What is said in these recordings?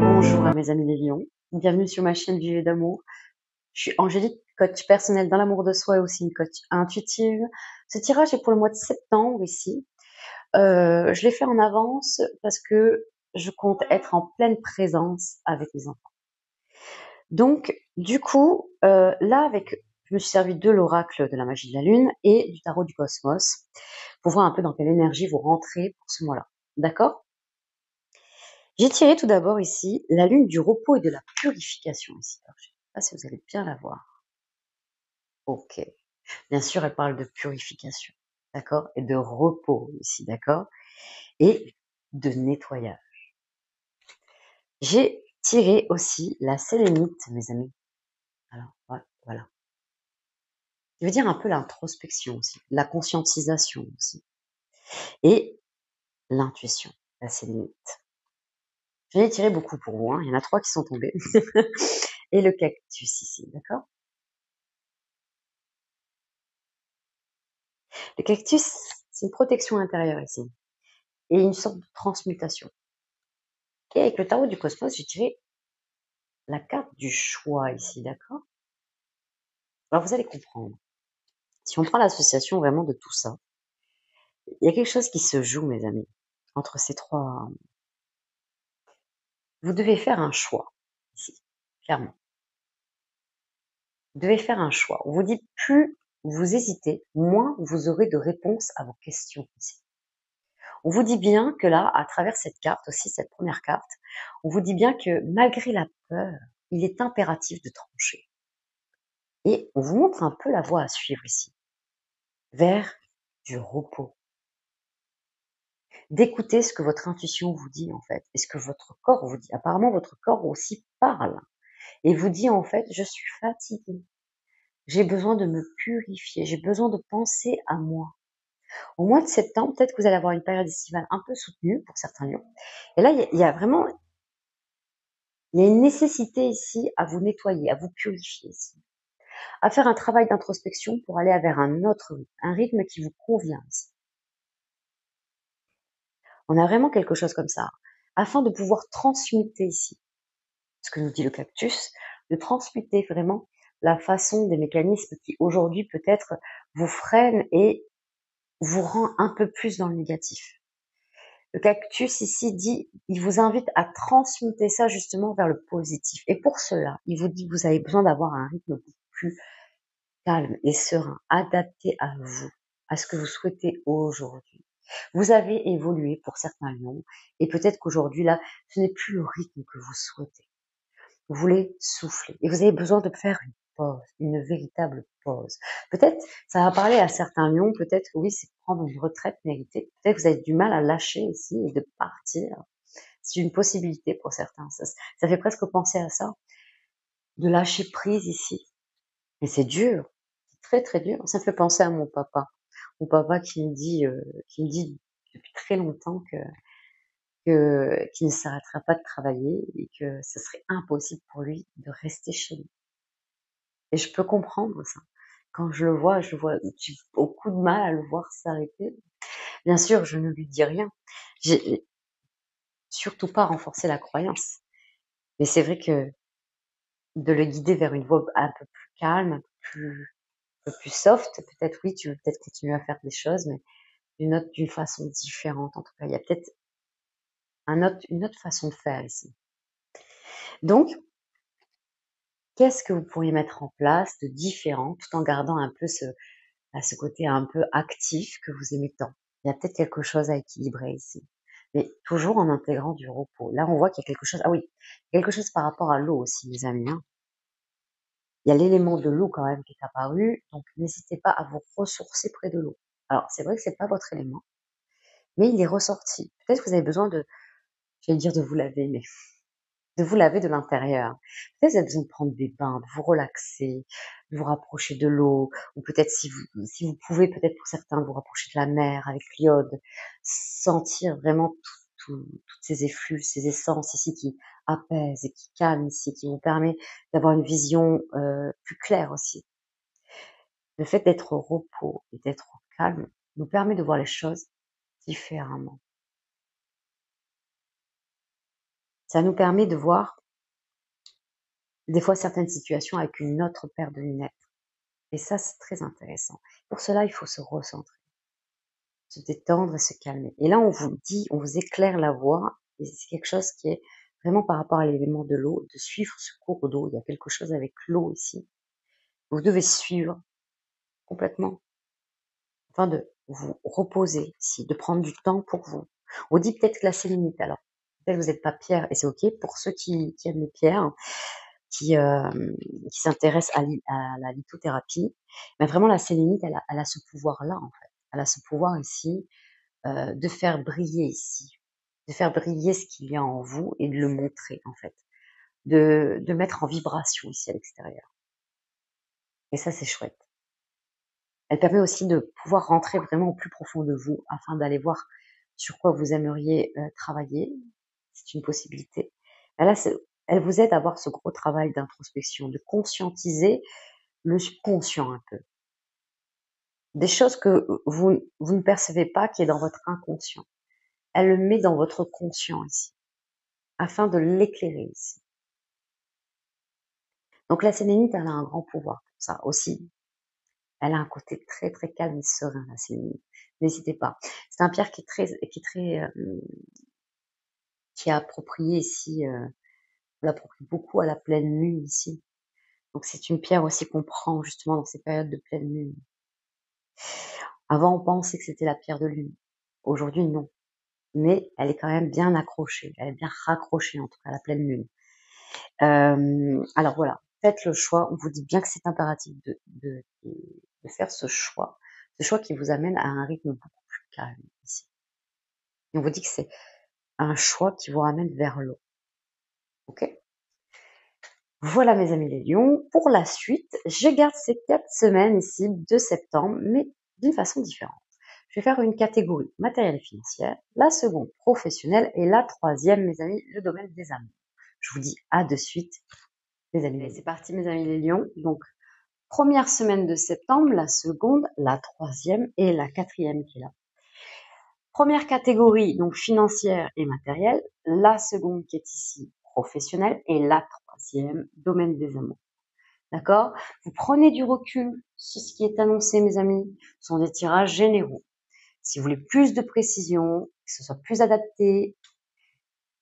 Bonjour à mes amis les lions, bienvenue sur ma chaîne Vivez d'amour. Je suis Angélique, coach personnel dans l'amour de soi et aussi une coach intuitive. Ce tirage est pour le mois de septembre ici. Je l'ai fait en avance parce que je compte être en pleine présence avec mes enfants. Donc, du coup, là, je me suis servi de l'oracle de la magie de la lune et du tarot du cosmos pour voir un peu dans quelle énergie vous rentrez pour ce mois-là. D'accord? J'ai tiré tout d'abord ici la lune du repos et de la purification ici. Alors, je ne sais pas si vous allez bien la voir. Ok. Bien sûr, elle parle de purification, d'accord, et de repos ici, d'accord, et de nettoyage. J'ai tiré aussi la sélénite, mes amis. Alors, voilà. Je veux dire un peu l'introspection aussi, la conscientisation aussi, et l'intuition, la sélénite. J'en ai tiré beaucoup pour vous, hein. Il y en a 3 qui sont tombés. Et le cactus ici, d'accord. Le cactus, c'est une protection intérieure ici, et une sorte de transmutation. Et avec le tarot du cosmos, j'ai tiré la carte du choix ici, d'accord. Alors vous allez comprendre. Si on prend l'association vraiment de tout ça, il y a quelque chose qui se joue, mes amis, entre ces 3. Vous devez faire un choix ici, clairement. Vous devez faire un choix. On vous dit plus vous hésitez, moins vous aurez de réponses à vos questions ici. On vous dit bien que là, à travers cette carte aussi, cette première carte, on vous dit bien que malgré la peur, il est impératif de trancher. Et on vous montre un peu la voie à suivre ici, vers du repos. D'écouter ce que votre intuition vous dit en fait, et ce que votre corps vous dit. Apparemment, votre corps aussi parle et vous dit en fait, je suis fatiguée, j'ai besoin de me purifier, j'ai besoin de penser à moi. Au mois de septembre, peut-être que vous allez avoir une période estivale un peu soutenue pour certains lions. Et là, il y a vraiment, il y a une nécessité ici à vous nettoyer, à vous purifier ici, à faire un travail d'introspection pour aller vers un autre rythme, un rythme qui vous convient ici. On a vraiment quelque chose comme ça, afin de pouvoir transmuter ici ce que nous dit le cactus, de transmuter vraiment la façon des mécanismes qui aujourd'hui peut-être vous freinent et vous rend un peu plus dans le négatif. Le cactus ici dit, il vous invite à transmuter ça justement vers le positif. Et pour cela, il vous dit que vous avez besoin d'avoir un rythme beaucoup plus calme et serein, adapté à vous, à ce que vous souhaitez aujourd'hui. Vous avez évolué pour certains lions et peut-être qu'aujourd'hui là, ce n'est plus le rythme que vous souhaitez. Vous voulez souffler et vous avez besoin de faire une pause, une véritable pause. Peut-être, ça va parler à certains lions, peut-être que oui, c'est prendre une retraite méritée. Peut-être que vous avez du mal à lâcher ici et de partir. C'est une possibilité pour certains. Ça fait presque penser à ça, de lâcher prise ici. Mais c'est dur, c'est très très dur. Ça me fait penser à mon papa. Mon papa qui me dit depuis très longtemps qu'il ne s'arrêtera pas de travailler et que ce serait impossible pour lui de rester chez lui. Et je peux comprendre ça. Quand j'ai beaucoup de mal à le voir s'arrêter. Bien sûr, je ne lui dis rien. J'ai surtout pas renforcé la croyance. Mais c'est vrai que de le guider vers une voie un peu plus calme, un peu plus soft, peut-être oui, tu veux peut-être continuer à faire des choses, mais d'une façon différente. En tout cas, il y a peut-être une autre façon de faire ici. Donc, qu'est-ce que vous pourriez mettre en place de différent tout en gardant un peu ce côté un peu actif que vous aimez tant? Il y a peut-être quelque chose à équilibrer ici, mais toujours en intégrant du repos. Là, on voit qu'il y a quelque chose. Ah oui, quelque chose par rapport à l'eau aussi, les amis, hein. Il y a l'élément de l'eau quand même qui est apparu, donc n'hésitez pas à vous ressourcer près de l'eau. Alors, c'est vrai que c'est pas votre élément, mais il est ressorti. Peut-être que vous avez besoin j'allais dire de vous laver, mais de vous laver de l'intérieur. Peut-être que vous avez besoin de prendre des bains, de vous relaxer, de vous rapprocher de l'eau, ou peut-être si vous pouvez, peut-être pour certains, vous rapprocher de la mer avec l'iode, sentir vraiment toutes ces effluves, ces essences ici qui apaisent et qui calment ici, qui vous permet d'avoir une vision plus claire aussi. Le fait d'être au repos et d'être au calme nous permet de voir les choses différemment. Ça nous permet de voir des fois certaines situations avec une autre paire de lunettes. Et ça, c'est très intéressant. Pour cela, il faut se recentrer, se détendre et se calmer. Et là, on vous dit, on vous éclaire la voie, et c'est quelque chose qui est vraiment par rapport à l'élément de l'eau, de suivre ce cours d'eau. Il y a quelque chose avec l'eau ici. Vous devez suivre complètement, afin de vous reposer ici, de prendre du temps pour vous. On dit peut-être que la sélénite, alors, peut-être que vous n'êtes pas pierre, et c'est ok pour ceux qui aiment les pierres, qui, euh, qui s'intéressent à la lithothérapie. Mais vraiment, la sélénite, elle a ce pouvoir-là, en fait. Elle a ce pouvoir ici de faire briller ici, de faire briller ce qu'il y a en vous et de le montrer, en fait. De mettre en vibration ici à l'extérieur. Et ça, c'est chouette. Elle permet aussi de pouvoir rentrer vraiment au plus profond de vous afin d'aller voir sur quoi vous aimeriez travailler. C'est une possibilité. Là, elle vous aide à avoir ce gros travail d'introspection, de conscientiser le subconscient un peu. Des choses que vous ne percevez pas qui est dans votre inconscient. Elle le met dans votre conscient ici, afin de l'éclairer ici. Donc la sélénite, elle a un grand pouvoir pour ça aussi. Elle a un côté très très calme et serein, la sélénite. N'hésitez pas. C'est un pierre qui est approprié ici, on l'approprie beaucoup à la pleine lune ici. Donc c'est une pierre aussi qu'on prend justement dans ces périodes de pleine lune. Avant, on pensait que c'était la pierre de lune. Aujourd'hui, non. Mais elle est quand même bien accrochée. Elle est bien raccrochée, en tout cas, à la pleine lune. Alors voilà, faites le choix. On vous dit bien que c'est impératif de faire ce choix qui vous amène à un rythme beaucoup plus calme ici. Et on vous dit que c'est un choix qui vous ramène vers l'eau. Ok? Voilà mes amis les lions. Pour la suite, je garde ces 4 semaines ici de septembre, mais d'une façon différente. Je vais faire une catégorie matérielle et financière, la seconde professionnelle et la troisième, mes amis, le domaine des amours. Je vous dis à de suite, mes amis. C'est parti, mes amis les lions. Donc, première semaine de septembre, la seconde, la troisième et la quatrième qui est là. Première catégorie, donc financière et matérielle. La seconde qui est ici, professionnelle. Et la troisième, domaine des amours. D'accord? Vous prenez du recul sur ce qui est annoncé, mes amis. Ce sont des tirages généraux. Si vous voulez plus de précision, que ce soit plus adapté,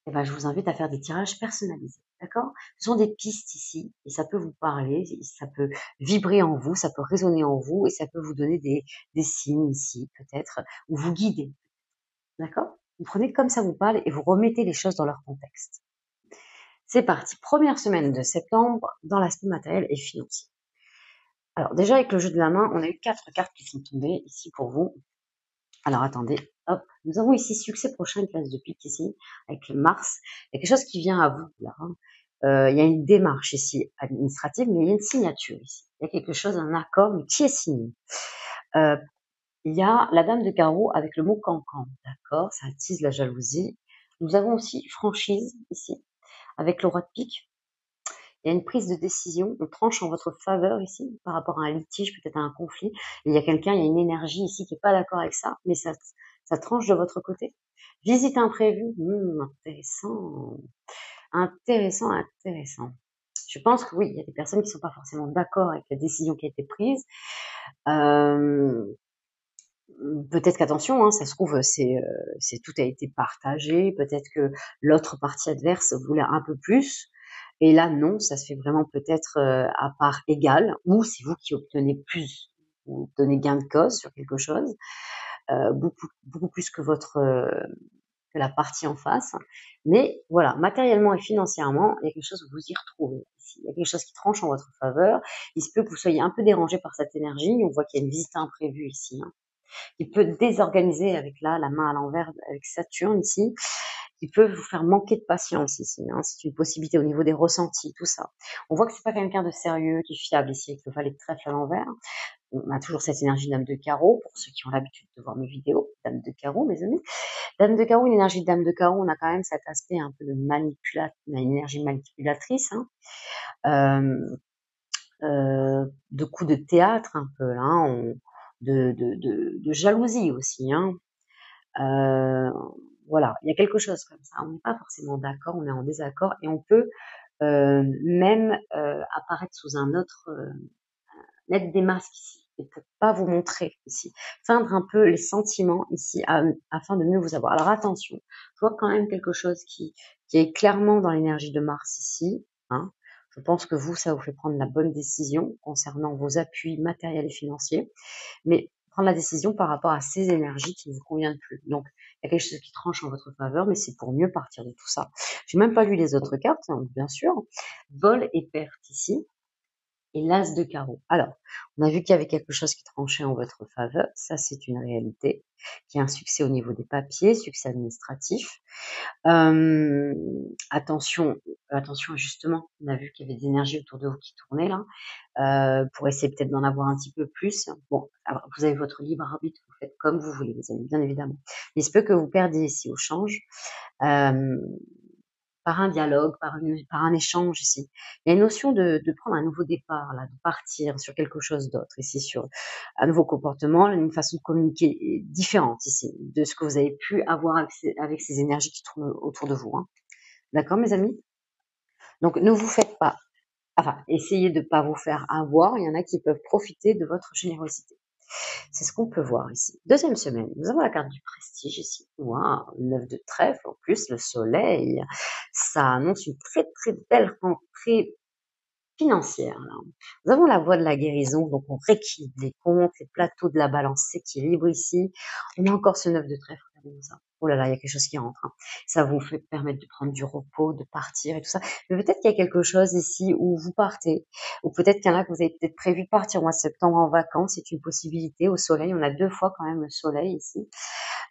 eh ben, je vous invite à faire des tirages personnalisés. D'accord? Ce sont des pistes ici, et ça peut vous parler, ça peut vibrer en vous, ça peut résonner en vous, et ça peut vous donner des signes ici, peut-être, ou vous guider. D'accord? Vous prenez comme ça vous parle et vous remettez les choses dans leur contexte. C'est parti. Première semaine de septembre dans l'aspect matériel et financier. Alors déjà avec le jeu de la main, on a eu 4 cartes qui sont tombées ici pour vous. Alors attendez, hop, nous avons ici succès prochain, une classe de pique ici, avec le Mars. Il y a quelque chose qui vient à vous là. Il y a une démarche ici administrative, mais il y a une signature ici. Il y a quelque chose, un accord, mais qui est signé. Il y a la dame de carreau avec le mot cancan, d'accord, ça attise la jalousie. Nous avons aussi franchise ici, avec le roi de pique. Il y a une prise de décision, on tranche en votre faveur ici, par rapport à un litige, peut-être à un conflit. Et il y a quelqu'un, il y a une énergie ici qui n'est pas d'accord avec ça, mais ça tranche de votre côté. Visite imprévue, intéressant, intéressant, intéressant. Je pense que oui, il y a des personnes qui ne sont pas forcément d'accord avec la décision qui a été prise. Peut-être qu'attention, hein, ça se trouve, tout a été partagé. Peut-être que l'autre partie adverse voulait un peu plus. Et là, non, ça se fait vraiment peut-être à part égale, ou c'est vous qui obtenez plus, vous donnez gain de cause sur quelque chose, beaucoup plus que que la partie en face. Mais voilà, matériellement et financièrement, il y a quelque chose que vous y retrouvez ici. Il y a quelque chose qui tranche en votre faveur. Il se peut que vous soyez un peu dérangé par cette énergie. On voit qu'il y a une visite imprévue ici, hein, qui peut désorganiser avec là la main à l'envers avec Saturne ici, qui peut vous faire manquer de patience ici. Hein. C'est une possibilité au niveau des ressentis, tout ça. On voit que c'est pas quelqu'un de sérieux, qui est fiable ici avec le valet de trèfle à l'envers. On a toujours cette énergie dame de carreau, pour ceux qui ont l'habitude de voir mes vidéos, dame de carreau, mes amis. Dame de carreau, une énergie de dame de carreau, on a quand même cet aspect un peu de une énergie manipulatrice, hein. De coups de théâtre un peu, là, de jalousie aussi, hein. Voilà, il y a quelque chose comme ça. On n'est pas forcément d'accord, on est en désaccord et on peut même apparaître sous un autre, mettre des masques ici et pour pas vous montrer ici, feindre un peu les sentiments ici afin de mieux vous avoir. Alors attention, je vois quand même quelque chose qui est clairement dans l'énergie de Mars ici. Hein. Je pense que vous, ça vous fait prendre la bonne décision concernant vos appuis matériels et financiers, mais prendre la décision par rapport à ces énergies qui ne vous conviennent plus. Donc, il y a quelque chose qui tranche en votre faveur, mais c'est pour mieux partir de tout ça. J'ai même pas lu les autres cartes, hein, bien sûr. Vol et perte ici et l'as de carreau. Alors, on a vu qu'il y avait quelque chose qui tranchait en votre faveur, ça c'est une réalité, qui a un succès au niveau des papiers, succès administratif. Attention, attention justement, on a vu qu'il y avait des énergies autour de vous qui tournaient là, pour essayer peut-être d'en avoir un petit peu plus. Bon, alors, vous avez votre libre arbitre, vous faites comme vous voulez les amis, bien évidemment. Mais il se peut que vous perdiez ici au change. Euh, par un dialogue, par un échange ici. Il y a une notion de prendre un nouveau départ, là, de partir sur quelque chose d'autre ici, sur un nouveau comportement, une façon de communiquer différente ici, de ce que vous avez pu avoir avec ces énergies qui tournent autour de vous. Hein. D'accord, mes amis? Donc, ne vous faites pas, enfin, essayez de ne pas vous faire avoir. Il y en a qui peuvent profiter de votre générosité. C'est ce qu'on peut voir ici. Deuxième semaine, nous avons la carte du prestige ici. Waouh, 9 de trèfle, en plus le soleil. Ça annonce une très très belle rentrée financière. Là. Nous avons la voie de la guérison, donc on rééquilibre les comptes, les plateaux de la balance s'équilibrent ici. On a encore ce 9 de trèfle, regardez ça. Oh là là, il y a quelque chose qui rentre. Hein. Ça vous fait permettre de prendre du repos, de partir et tout ça. Mais peut-être qu'il y a quelque chose ici où vous partez, ou peut-être qu'il y en a que vous avez peut-être prévu de partir au mois de septembre en vacances. C'est une possibilité au soleil. On a 2 fois quand même le soleil ici.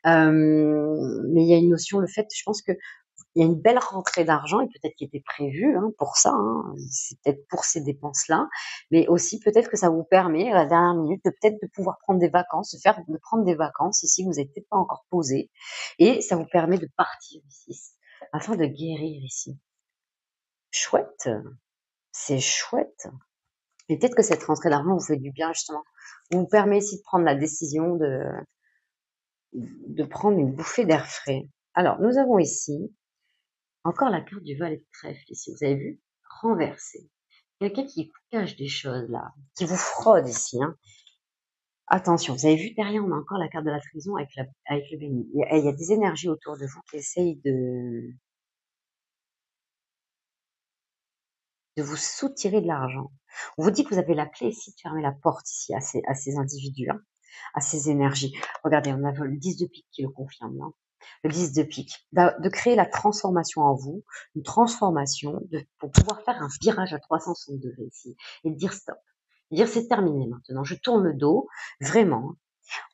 Mais il y a une notion, le fait, je pense que il y a une belle rentrée d'argent et peut-être qui était prévue hein, pour ça, hein. C'est peut-être pour ces dépenses-là, mais aussi peut-être que ça vous permet à la dernière minute de peut-être de pouvoir prendre des vacances, de prendre des vacances ici, vous n'êtes peut-être pas encore posé, et ça vous permet de partir ici, afin de guérir ici. Chouette, c'est chouette. Et peut-être que cette rentrée d'argent vous fait du bien justement, vous permet ici de prendre la décision de prendre une bouffée d'air frais. Alors, nous avons ici encore la carte du valet de trèfle ici, vous avez vu? Renversé. Quelqu'un qui vous cache des choses là, qui vous fraude ici. Hein. Attention, vous avez vu derrière, on a encore la carte de la trahison avec le béni. Il y a des énergies autour de vous qui essayent de vous soutirer de l'argent. On vous dit que vous avez la clé ici de fermer la porte ici à ces individus, hein, à ces énergies. Regardez, on a le 10 de pique qui le confirme là. Le 10 de pique, de créer la transformation en vous, une transformation pour pouvoir faire un virage à 360 degrés ici et dire stop. Dire c'est terminé maintenant, je tourne le dos, vraiment.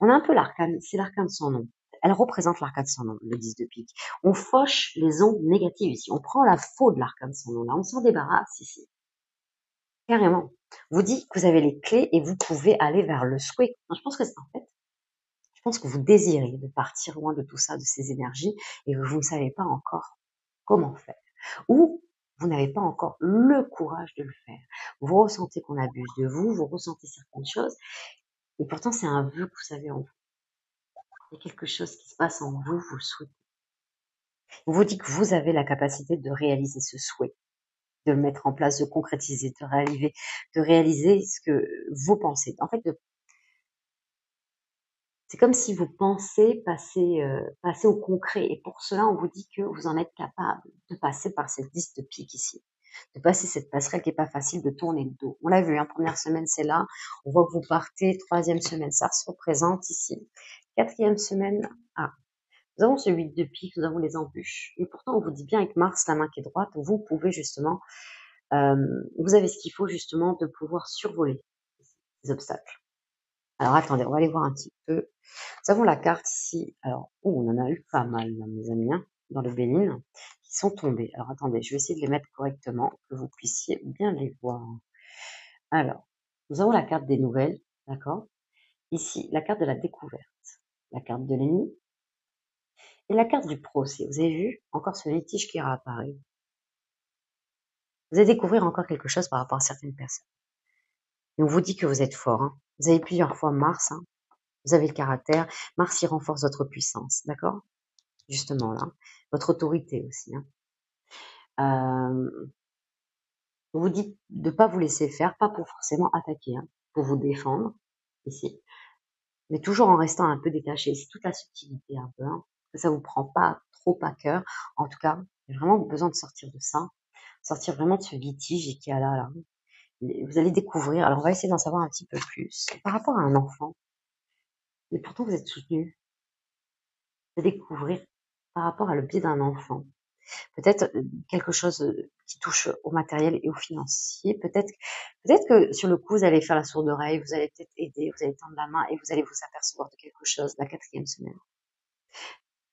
On a un peu l'arcane, c'est l'arcane sans nom. Elle représente l'arcane sans nom, le 10 de pique. On fauche les ondes négatives ici, on prend la faute de l'arcane sans nom, là, on s'en débarrasse ici. Carrément. Vous dites que vous avez les clés et vous pouvez aller vers le souhait. Je pense que c'est en fait je pense que vous désirez de partir loin de tout ça, de ces énergies, et que vous ne savez pas encore comment faire. Ou vous n'avez pas encore le courage de le faire. Vous ressentez qu'on abuse de vous, vous ressentez certaines choses, et pourtant c'est un vœu que vous avez en vous. Il y a quelque chose qui se passe en vous, vous le souhaitez. Vous vous dites que vous avez la capacité de réaliser ce souhait, de le mettre en place, de concrétiser, de réaliser ce que vous pensez. En fait, c'est comme si vous pensez passer au concret. Et pour cela, on vous dit que vous en êtes capable de passer par cette liste de pique ici. De passer cette passerelle qui est pas facile, de tourner le dos. On l'a vu, hein, première semaine, c'est là. On voit que vous partez. Troisième semaine, ça se représente ici. Quatrième semaine, nous avons ce 8 de pique, nous avons les embûches. Et pourtant, on vous dit bien avec Mars, la main qui est droite, vous pouvez justement, vous avez ce qu'il faut justement de pouvoir survoler les obstacles. Alors attendez, on va aller voir un petit peu. Nous avons la carte ici. Alors, on en a eu pas mal, là, mes amis, hein, dans le Bénin, qui sont tombés. Alors attendez, je vais essayer de les mettre correctement, que vous puissiez bien les voir. Alors, nous avons la carte des nouvelles, d'accord? Ici, la carte de la découverte, la carte de l'ennemi et la carte du procès. Vous avez vu? Encore ce litige qui réapparaît. Vous allez découvrir encore quelque chose par rapport à certaines personnes. Et on vous dit que vous êtes fort. Hein. Vous avez plusieurs fois Mars. Hein. Vous avez le caractère. Mars, il renforce votre puissance, d'accord? Justement, là. Votre autorité aussi. Hein. Vous dites de ne pas vous laisser faire, pas pour forcément attaquer, hein, pour vous défendre, ici. Mais toujours en restant un peu détaché. C'est toute la subtilité, un peu. Hein, que ça vous prend pas trop à cœur. En tout cas, il y a vraiment besoin de sortir de ça. Sortir vraiment de ce litige qu'il y a là. Vous allez découvrir. Alors, on va essayer d'en savoir un petit peu plus. Par rapport à un enfant, mais pourtant vous êtes soutenu. Vous allez découvrir par rapport à le biais d'un enfant. Peut-être quelque chose qui touche au matériel et au financier. Peut-être que sur le coup, vous allez faire la sourde oreille, vous allez peut-être aider, vous allez tendre la main et vous allez vous apercevoir de quelque chose la 4e semaine.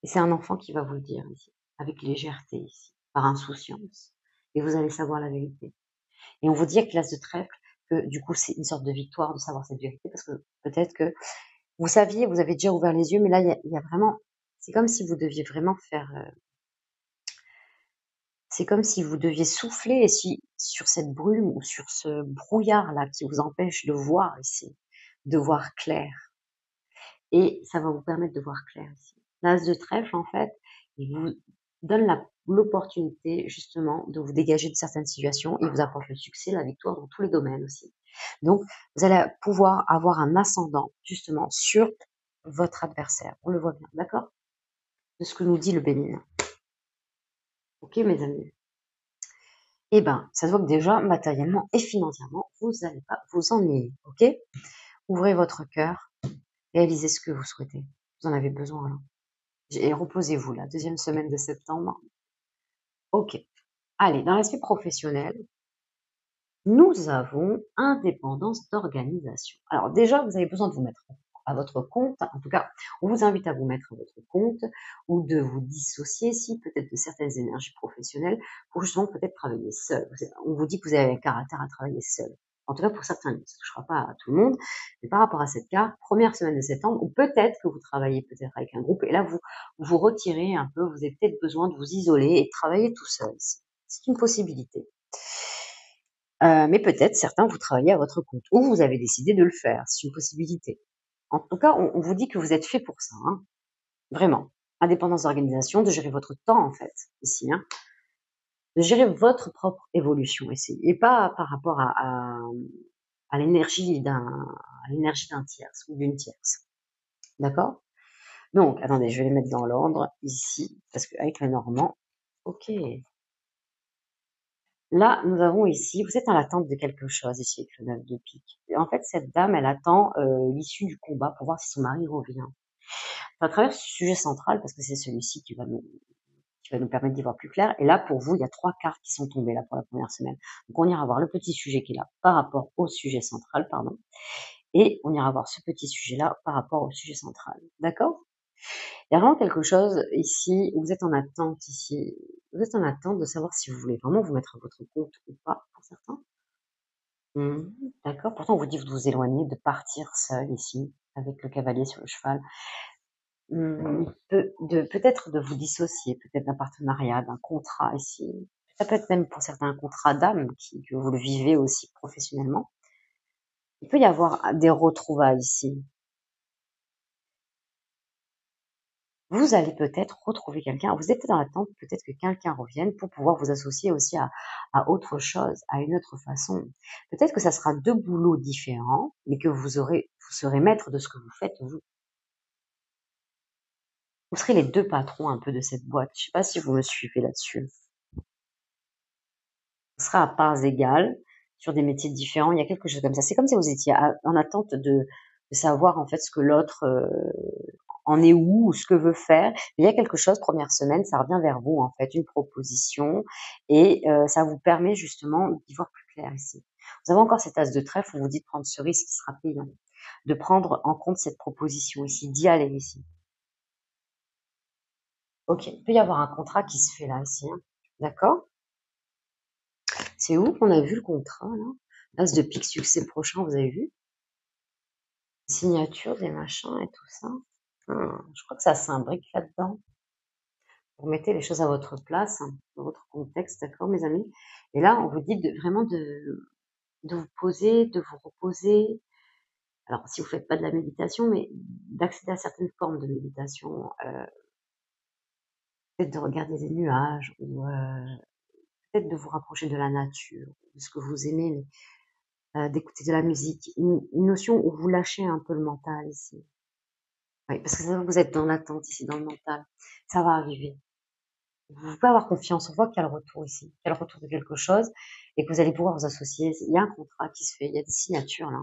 Et c'est un enfant qui va vous le dire ici, avec légèreté ici, par insouciance. Et vous allez savoir la vérité. Et on vous dit avec l'as de trèfle que du coup, c'est une sorte de victoire de savoir cette vérité parce que peut-être que vous saviez, vous avez déjà ouvert les yeux, mais là, il y a vraiment, c'est comme si vous deviez vraiment faire, c'est comme si vous deviez souffler sur cette brume ou sur ce brouillard-là qui vous empêche de voir ici, de voir clair. Et ça va vous permettre de voir clair ici. L'as de trèfle, en fait, il vous donne l'opportunité justement de vous dégager de certaines situations. Il vous apporte le succès, la victoire dans tous les domaines aussi. Donc, vous allez pouvoir avoir un ascendant justement sur votre adversaire. On le voit bien, d'accord? De ce que nous dit le Bénin. Ok, mes amis? Eh ben, ça se voit que déjà, matériellement et financièrement, vous n'allez pas vous ennuyer, ok? Ouvrez votre cœur, réalisez ce que vous souhaitez. Vous en avez besoin, là. Et reposez-vous, la 2e semaine de septembre. Ok. Allez, dans l'aspect professionnel, nous avons indépendance d'organisation. Alors déjà, vous avez besoin de vous mettre à votre compte. En tout cas, on vous invite à vous mettre à votre compte ou de vous dissocier, si peut-être de certaines énergies professionnelles, pour justement peut-être travailler seul. On vous dit que vous avez un caractère à travailler seul. En tout cas, pour certains, ça ne touchera pas à tout le monde. Mais par rapport à cette carte, 1re semaine de septembre, ou peut-être que vous travaillez peut-être avec un groupe, et là, vous vous retirez un peu, vous avez peut-être besoin de vous isoler et de travailler tout seul. C'est une possibilité. Mais peut-être certains, vous travaillez à votre compte ou vous avez décidé de le faire. C'est une possibilité. En tout cas, on vous dit que vous êtes fait pour ça, hein, vraiment. Indépendance d'organisation, de gérer votre temps en fait, ici. Hein, de gérer votre propre évolution ici et pas par rapport à l'énergie d'un tierce ou d'une tierce. D'accord? Donc, attendez, je vais les mettre dans l'ordre ici parce qu'avec le normand, ok. Là, nous avons ici, vous êtes en attente de quelque chose ici avec le 9 de pique. Et en fait, cette dame, elle attend l'issue du combat pour voir si son mari revient. À travers ce sujet central, parce que c'est celui-ci qui va nous permettre d'y voir plus clair. Et là, pour vous, il y a 3 cartes qui sont tombées là pour la 1re semaine. Donc, on ira voir le petit sujet qui est là par rapport au sujet central, pardon. Et on ira voir ce petit sujet-là par rapport au sujet central. D'accord? Il y a vraiment quelque chose ici, où vous êtes en attente ici. Vous êtes en attente de savoir si vous voulez vraiment vous mettre à votre compte ou pas, pour certains. D'accord. Pourtant, on vous dit de vous éloigner, de partir seul ici, avec le cavalier sur le cheval. Peut-être de vous dissocier, peut-être d'un partenariat, d'un contrat ici. Ça peut être même pour certains un contrat d'âme que vous le vivez aussi professionnellement. Il peut y avoir des retrouvailles ici. Vous allez peut-être retrouver quelqu'un. Vous êtes peut-être dans l'attente, peut-être que quelqu'un revienne pour pouvoir vous associer aussi à autre chose, à une autre façon. Peut-être que ça sera 2 boulots différents, mais que vous serez maître de ce que vous faites vous. Vous serez les 2 patrons un peu de cette boîte. Je ne sais pas si vous me suivez là-dessus. On sera à parts égales sur des métiers différents. Il y a quelque chose comme ça. C'est comme si vous étiez en attente de savoir en fait ce que l'autre en est où ou ce que veut faire. Mais il y a quelque chose, 1re semaine, ça revient vers vous en fait, une proposition et ça vous permet justement d'y voir plus clair ici. Vous avez encore cet as de trèfle où vous dites prendre ce risque qui sera payant, de prendre en compte cette proposition ici, d'y aller ici. Ok, il peut y avoir un contrat qui se fait là ici, hein. D'accord? C'est où qu'on a vu le contrat là? As de pique, succès prochain, vous avez vu? Signature, des machins et tout ça. Je crois que ça s'imbrique là-dedans. Vous mettez les choses à votre place, hein, dans votre contexte, d'accord, mes amis? Et là, on vous dit vraiment de vous poser, de vous reposer, Alors, si vous faites pas de la méditation, mais d'accéder à certaines formes de méditation, peut-être de regarder des nuages ou peut-être de vous rapprocher de la nature, de ce que vous aimez, mais d'écouter de la musique. Une notion où vous lâchez un peu le mental ici. Oui, parce que ça, vous êtes dans l'attente ici, dans le mental. Ça va arriver. Vous pouvez avoir confiance. On voit qu'il y a le retour ici, qu'il y a le retour de quelque chose et que vous allez pouvoir vous associer. Il y a un contrat qui se fait, il y a des signatures là.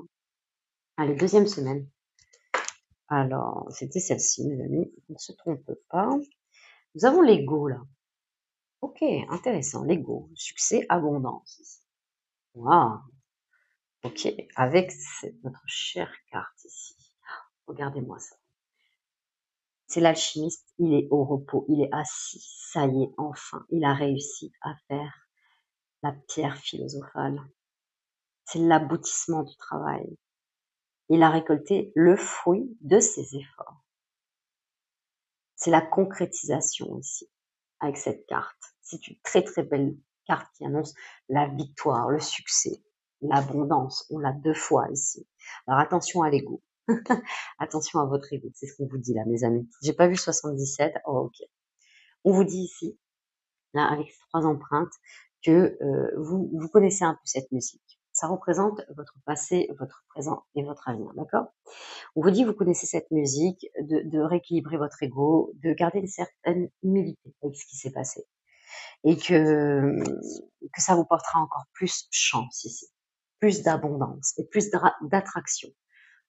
Allez, deuxième semaine. Alors, c'était celle-ci, mes amis. On ne se trompe pas. Nous avons l'ego là. Ok, intéressant. L'ego, succès, abondance ici. Waouh. Ok, avec notre chère carte ici. Regardez-moi ça. C'est l'alchimiste, il est au repos, il est assis. Ça y est, enfin, il a réussi à faire la pierre philosophale. C'est l'aboutissement du travail. Il a récolté le fruit de ses efforts. C'est la concrétisation ici, avec cette carte. C'est une très très belle carte qui annonce la victoire, le succès, l'abondance. On l'a 2 fois ici. Alors attention à l'ego. Attention à votre ego. C'est ce qu'on vous dit là, mes amis. J'ai pas vu 77. Oh, ok. On vous dit ici, là, avec ces 3 empreintes, que vous connaissez un peu cette musique. Ça représente votre passé, votre présent et votre avenir, d'accord? On vous dit, vous connaissez cette musique, de rééquilibrer votre ego, de garder une certaine humilité avec ce qui s'est passé. Et que ça vous portera encore plus chance ici, plus d'abondance et plus d'attraction.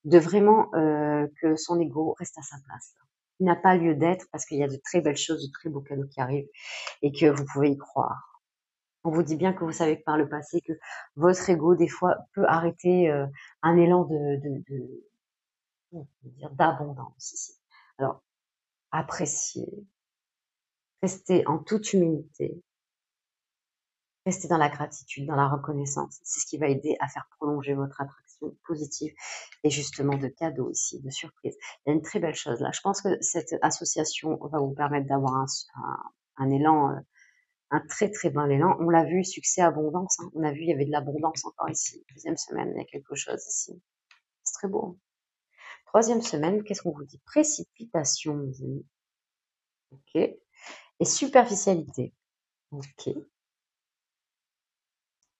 De vraiment que son ego reste à sa place. Il n'a pas lieu d'être parce qu'il y a de très belles choses, de très beaux cadeaux qui arrivent et que vous pouvez y croire. On vous dit bien que vous savez que par le passé que votre ego des fois peut arrêter un élan d'abondance ici. Alors appréciez, restez en toute humilité, restez dans la gratitude, dans la reconnaissance. C'est ce qui va aider à faire prolonger votre attraction positive et justement de cadeaux ici, de surprises. Il y a une très belle chose là. Je pense que cette association va vous permettre d'avoir un élan, un très très bon élan. On l'a vu, succès, abondance. Hein. On a vu, il y avait de l'abondance encore ici. Deuxième semaine, il y a quelque chose ici. C'est très beau. Troisième semaine, qu'est-ce qu'on vous dit? Précipitation, mes amis. Ok. Et superficialité. Ok.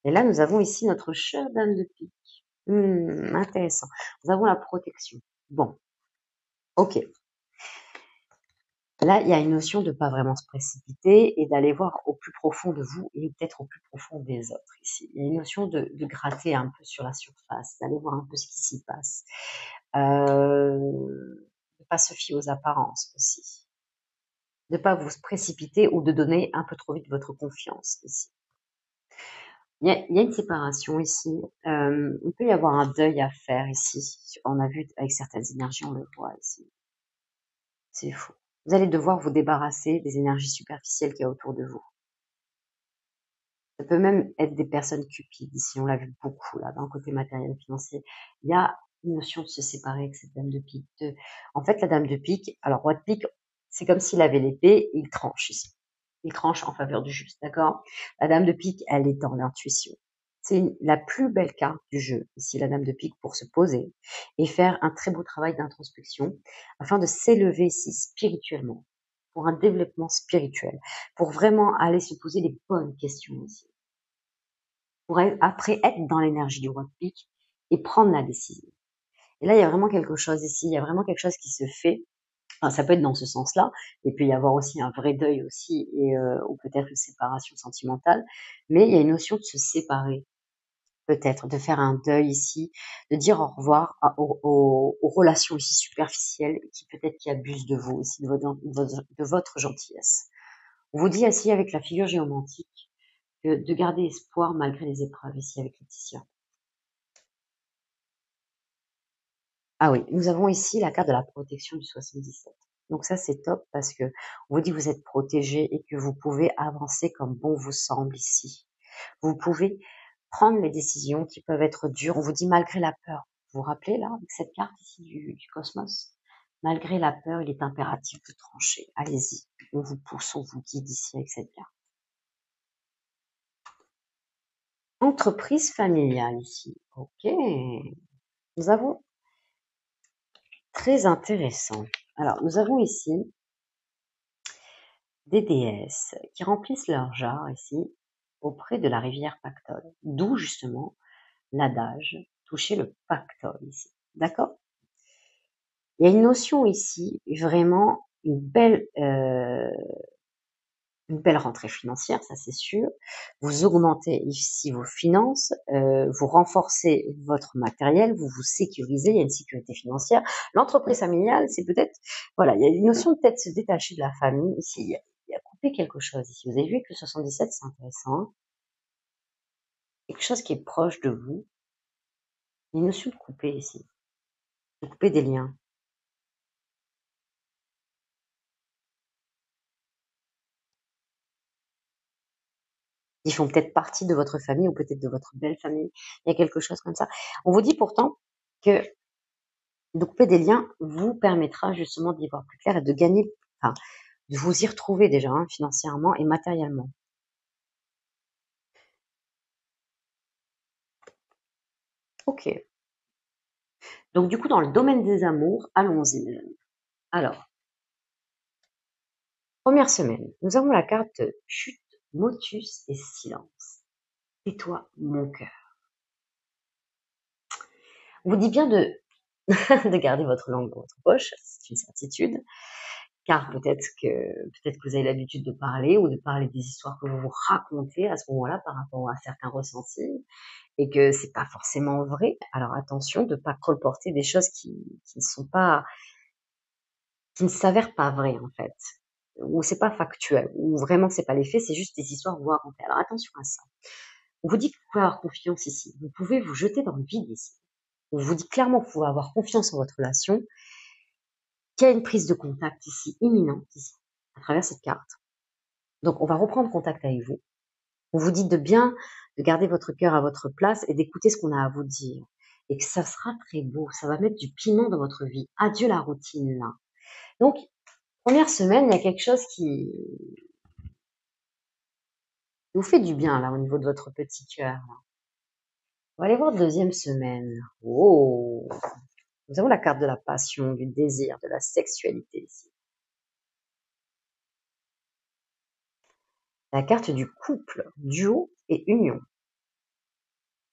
Et là, nous avons ici notre chère dame de pique. Intéressant. Nous avons la protection. Bon, ok. Là, il y a une notion de pas vraiment se précipiter et d'aller voir au plus profond de vous et peut-être au plus profond des autres ici. Il y a une notion de gratter un peu sur la surface, d'aller voir un peu ce qui s'y passe. De pas se fier aux apparences aussi. De pas vous précipiter ou de donner un peu trop vite votre confiance ici. Il y a une séparation ici. Il peut y avoir un deuil à faire ici. On a vu avec certaines énergies, on le voit ici. C'est fou. Vous allez devoir vous débarrasser des énergies superficielles qu'il y a autour de vous. Ça peut même être des personnes cupides. Ici, on l'a vu beaucoup là, dans le côté matériel financier. Il y a une notion de se séparer avec cette dame de pique. En fait, la dame de pique, alors roi de pique, c'est comme s'il avait l'épée, il tranche ici. Il tranche en faveur du juste, d'accord? La dame de pique, elle est dans l'intuition. C'est la plus belle carte du jeu, ici, la dame de pique, pour se poser et faire un très beau travail d'introspection afin de s'élever ici spirituellement, pour un développement spirituel, pour vraiment aller se poser les bonnes questions ici, pour après être dans l'énergie du roi de pique et prendre la décision. Et là, il y a vraiment quelque chose ici, il y a vraiment quelque chose qui se fait. Enfin, ça peut être dans ce sens-là. Il peut y avoir aussi un vrai deuil aussi, et, ou peut-être une séparation sentimentale. Mais il y a une notion de se séparer, peut-être, de faire un deuil ici, de dire au revoir aux relations ici superficielles qui abusent de vous ici, de votre gentillesse. On vous dit ici avec la figure géomantique de garder espoir malgré les épreuves ici avec Laetitia. Ah oui, nous avons ici la carte de la protection du 77. Donc ça, c'est top parce que on vous dit que vous êtes protégé et que vous pouvez avancer comme bon vous semble ici. Vous pouvez prendre les décisions qui peuvent être dures. On vous dit malgré la peur. Vous vous rappelez là, avec cette carte ici du cosmos? Malgré la peur, il est impératif de trancher. Allez-y, on vous pousse, on vous guide ici avec cette carte. Entreprise familiale ici. Ok. Nous avons très intéressant. Alors, nous avons ici des déesses qui remplissent leur jarre ici auprès de la rivière Pactole. D'où justement l'adage toucher le pactole ici. D'accord? Il y a une notion ici, vraiment une belle rentrée financière, ça c'est sûr. Vous augmentez ici vos finances, vous renforcez votre matériel, vous vous sécurisez, il y a une sécurité financière. L'entreprise familiale, c'est peut-être, voilà, il y a une notion de peut-être se détacher de la famille. Ici, il y a coupé quelque chose ici. Vous avez vu que le 77, c'est intéressant, hein. Quelque chose qui est proche de vous. Il y a une notion de couper ici, de couper des liens. Ils font peut-être partie de votre famille ou peut-être de votre belle famille. Il y a quelque chose comme ça. On vous dit pourtant que de couper des liens vous permettra justement d'y voir plus clair et de gagner, enfin, de vous y retrouver déjà, hein, financièrement et matériellement. Ok. Donc du coup, dans le domaine des amours, allons-y, mes amis. Alors, première semaine, nous avons la carte chute, motus et silence. Tais-toi, mon cœur. On vous dit bien de, de garder votre langue dans votre poche, c'est une certitude. Car peut-être que vous avez l'habitude de parler ou de parler des histoires que vous vous racontez à ce moment-là par rapport à certains ressentis et que c'est pas forcément vrai. Alors attention de pas colporter des choses qui ne sont pas, qui ne s'avèrent pas vraies en fait, ou c'est pas factuel, ou vraiment c'est pas les faits, c'est juste des histoires que vous racontez. Alors attention à ça. On vous dit que vous pouvez avoir confiance ici. Vous pouvez vous jeter dans le vide ici. On vous dit clairement que vous pouvez avoir confiance en votre relation, qu'il y a une prise de contact ici imminente ici, à travers cette carte. Donc, on va reprendre contact avec vous. On vous dit de garder votre cœur à votre place et d'écouter ce qu'on a à vous dire. Et que ça sera très beau. Ça va mettre du piment dans votre vie. Adieu la routine, là. Donc, première semaine, il y a quelque chose qui vous fait du bien, là, au niveau de votre petit cœur. On va aller voir deuxième semaine. Oh! Nous avons la carte de la passion, du désir, de la sexualité ici. La carte du couple, duo et union.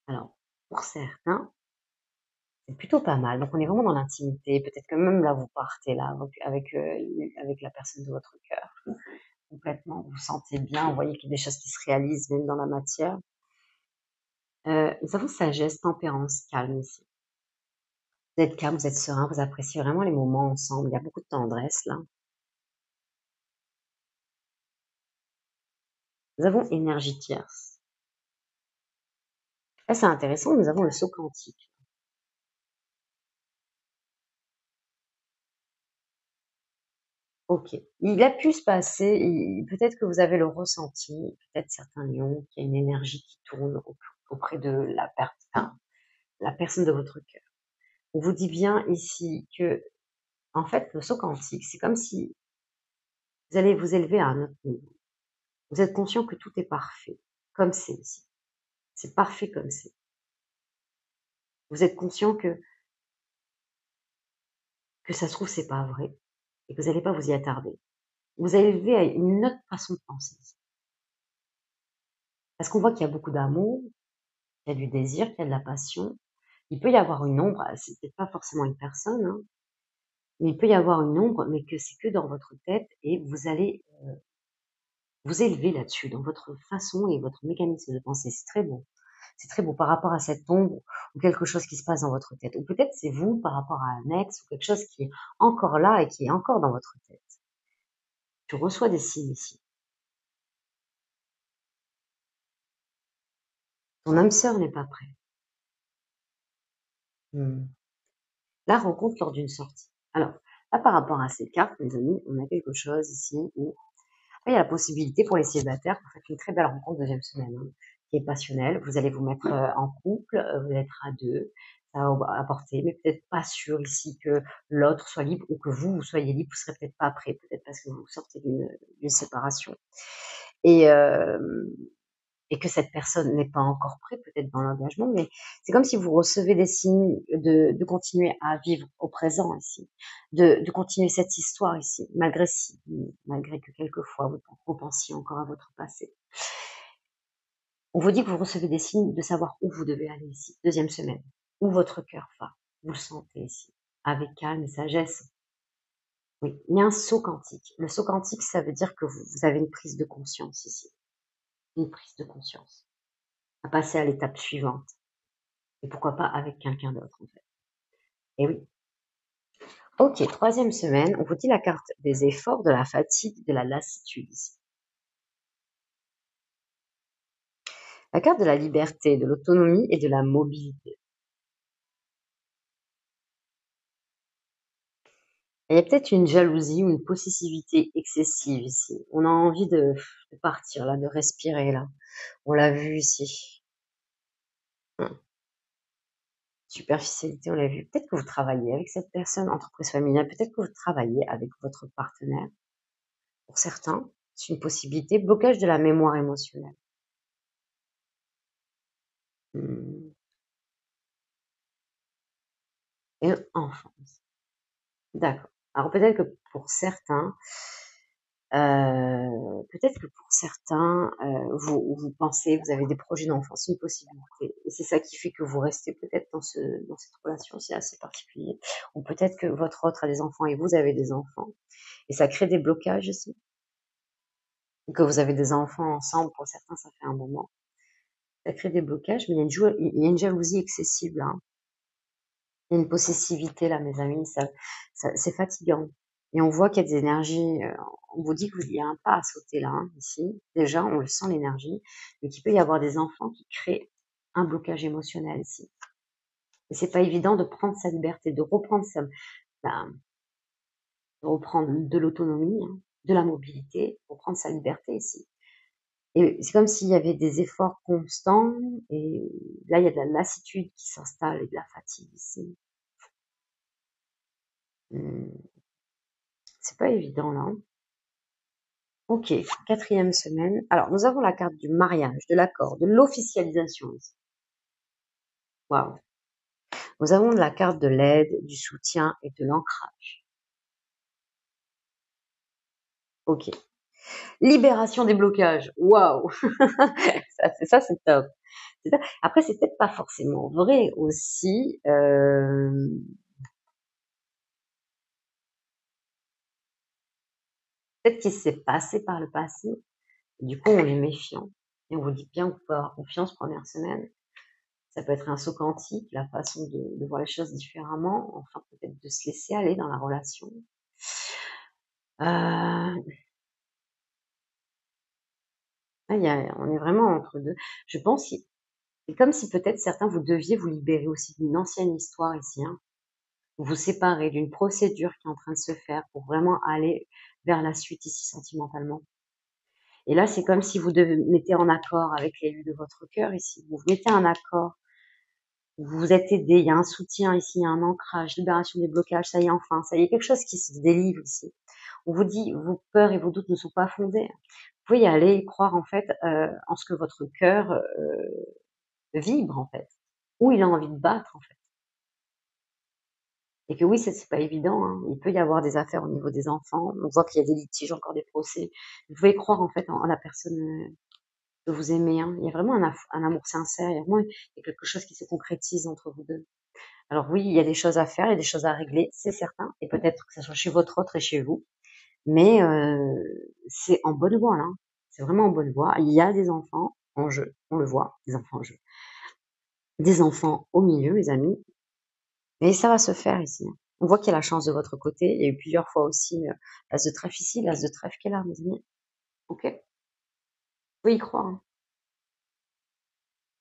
Alors, pour certains, c'est plutôt pas mal. Donc on est vraiment dans l'intimité. Peut-être que même là, vous partez là avec la personne de votre cœur. Complètement, vous vous sentez bien. Vous voyez qu'il y a des choses qui se réalisent même dans la matière. Nous avons sagesse, tempérance, calme ici. Vous êtes calme, vous êtes serein, vous appréciez vraiment les moments ensemble. Il y a beaucoup de tendresse là. Nous avons énergie tierce. Là, c'est intéressant. Nous avons le saut quantique. Ok. Il a pu se passer, peut-être que vous avez le ressenti, peut-être certains lions, qu'il y a une énergie qui tourne auprès de la personne de votre cœur. On vous dit bien ici que, en fait, le saut quantique, c'est comme si vous allez vous élever à un autre niveau. Vous êtes conscient que tout est parfait, comme c'est ici. C'est parfait comme c'est. Vous êtes conscient que ça se trouve, c'est pas vrai, et que vous n'allez pas vous y attarder. Vous allez élever à une autre façon de penser ici. Parce qu'on voit qu'il y a beaucoup d'amour, qu'il y a du désir, qu'il y a de la passion. Il peut y avoir une ombre, c'est peut-être pas forcément une personne, hein, mais il peut y avoir une ombre, mais que c'est que dans votre tête et vous allez vous élever là-dessus, dans votre façon et votre mécanisme de pensée. C'est très beau. C'est très beau par rapport à cette ombre ou quelque chose qui se passe dans votre tête. Ou peut-être c'est vous par rapport à un ex ou quelque chose qui est encore là et qui est encore dans votre tête. Tu reçois des signes ici. Ton âme sœur n'est pas prête. La rencontre lors d'une sortie. Alors, là, par rapport à ces cartes, mes amis, on a quelque chose ici où il y a la possibilité pour les célibataires, vous faites une très belle rencontre deuxième semaine, hein, qui est passionnelle. Vous allez vous mettre en couple, vous allez être à deux, ça va apporter, mais peut-être pas sûr ici que l'autre soit libre ou que vous soyez libre, vous serez peut-être pas prêt, peut-être parce que vous sortez d'une séparation. Et et que cette personne n'est pas encore prête peut-être dans l'engagement, mais c'est comme si vous recevez des signes de continuer à vivre au présent ici, de continuer cette histoire ici, malgré que quelquefois vous pensiez encore à votre passé. On vous dit que vous recevez des signes de savoir où vous devez aller ici, deuxième semaine, où votre cœur va, vous le sentez ici, avec calme et sagesse. Oui, il y a un saut quantique. Le saut quantique, ça veut dire que vous avez une prise de conscience ici, une prise de conscience, à passer à l'étape suivante. Et pourquoi pas avec quelqu'un d'autre, en fait. Et oui. Ok, troisième semaine, on vous dit la carte des efforts, de la fatigue, de la lassitude ici. La carte de la liberté, de l'autonomie et de la mobilité. Il y a peut-être une jalousie ou une possessivité excessive ici. On a envie de partir là, de respirer là. On l'a vu ici. Superficialité, on l'a vu. Peut-être que vous travaillez avec cette personne, entreprise familiale. Peut-être que vous travaillez avec votre partenaire. Pour certains, c'est une possibilité. Blocage de la mémoire émotionnelle. Et enfance. D'accord. Alors peut-être que pour certains, vous pensez, vous avez des projets d'enfance, une possibilité. Et c'est ça qui fait que vous restez peut-être dans cette relation, c'est assez particulier. Ou peut-être que votre autre a des enfants et vous avez des enfants. Et ça crée des blocages aussi. Ou que vous avez des enfants ensemble, pour certains, ça fait un moment. Ça crée des blocages, mais il y a une jalousie excessive là. Il y a une possessivité là, mes amis, c'est fatigant. Et on voit qu'il y a des énergies, on vous dit qu'il y a un pas à sauter là, hein, ici. Déjà, on le sent l'énergie, mais qu'il peut y avoir des enfants qui créent un blocage émotionnel ici. Et c'est pas évident de prendre sa liberté, ben, de reprendre de l'autonomie, hein, de la mobilité, reprendre sa liberté ici. Et c'est comme s'il y avait des efforts constants, et là, il y a de la lassitude qui s'installe et de la fatigue ici. C'est pas évident là. Ok, quatrième semaine. Alors, nous avons la carte du mariage, de l'accord, de l'officialisation ici. Waouh. Nous avons la carte de l'aide, du soutien et de l'ancrage. Ok. Libération des blocages. Waouh. ça, c'est top. Après, c'est peut-être pas forcément vrai aussi. Peut-être qu'il s'est passé par le passé. Du coup, on est méfiant. Et on vous dit bien, vous pouvez avoir confiance première semaine. Ça peut être un saut quantique, la façon de voir les choses différemment, enfin peut-être de se laisser aller dans la relation. On est vraiment entre deux. Je pense, c'est comme si peut-être certains vous deviez vous libérer aussi d'une ancienne histoire ici, hein. Vous séparer d'une procédure qui est en train de se faire pour vraiment aller vers la suite ici sentimentalement. Et là, c'est comme si vous mettez en accord avec l'élu de votre cœur ici. Vous mettez un accord. Vous vous êtes aidé, il y a un soutien ici, il y a un ancrage, libération des blocages, ça y est enfin, ça y est, quelque chose qui se délivre ici. On vous dit, vos peurs et vos doutes ne sont pas fondés. Vous pouvez y aller et croire en fait en ce que votre cœur vibre en fait, où il a envie de battre en fait. Et que oui, c'est pas évident, hein. Il peut y avoir des affaires au niveau des enfants, on voit qu'il y a des litiges, encore des procès. Vous pouvez croire en fait en la personne que vous aimez, hein. Il y a vraiment un amour sincère, il y a quelque chose qui se concrétise entre vous deux. Alors oui, il y a des choses à faire, il y a des choses à régler, c'est certain, et peut-être que ce soit chez votre autre et chez vous, mais c'est en bonne voie là. C'est vraiment en bonne voie. Il y a des enfants en jeu, on le voit, des enfants en jeu, des enfants au milieu, mes amis, mais ça va se faire ici, hein. On voit qu'il y a la chance de votre côté. Il y a eu plusieurs fois aussi l'as de trèfle ici, l'as de trèfle qui est là, mes amis. Ok, vous pouvez y croire, hein.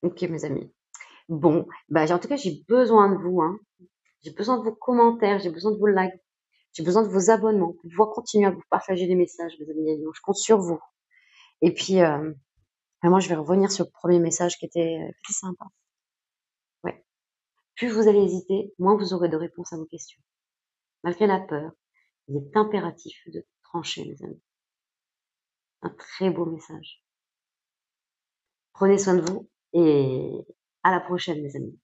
Ok, mes amis. Bon, bah en tout cas, j'ai besoin de vous, hein. J'ai besoin de vos commentaires, j'ai besoin de vos likes. J'ai besoin de vos abonnements pour pouvoir continuer à vous partager des messages, mes amis. Je compte sur vous. Et puis, moi, je vais revenir sur le premier message qui était sympa. Ouais. Plus vous allez hésiter, moins vous aurez de réponses à vos questions. Malgré la peur, il est impératif de trancher, mes amis. Un très beau message. Prenez soin de vous et à la prochaine, mes amis.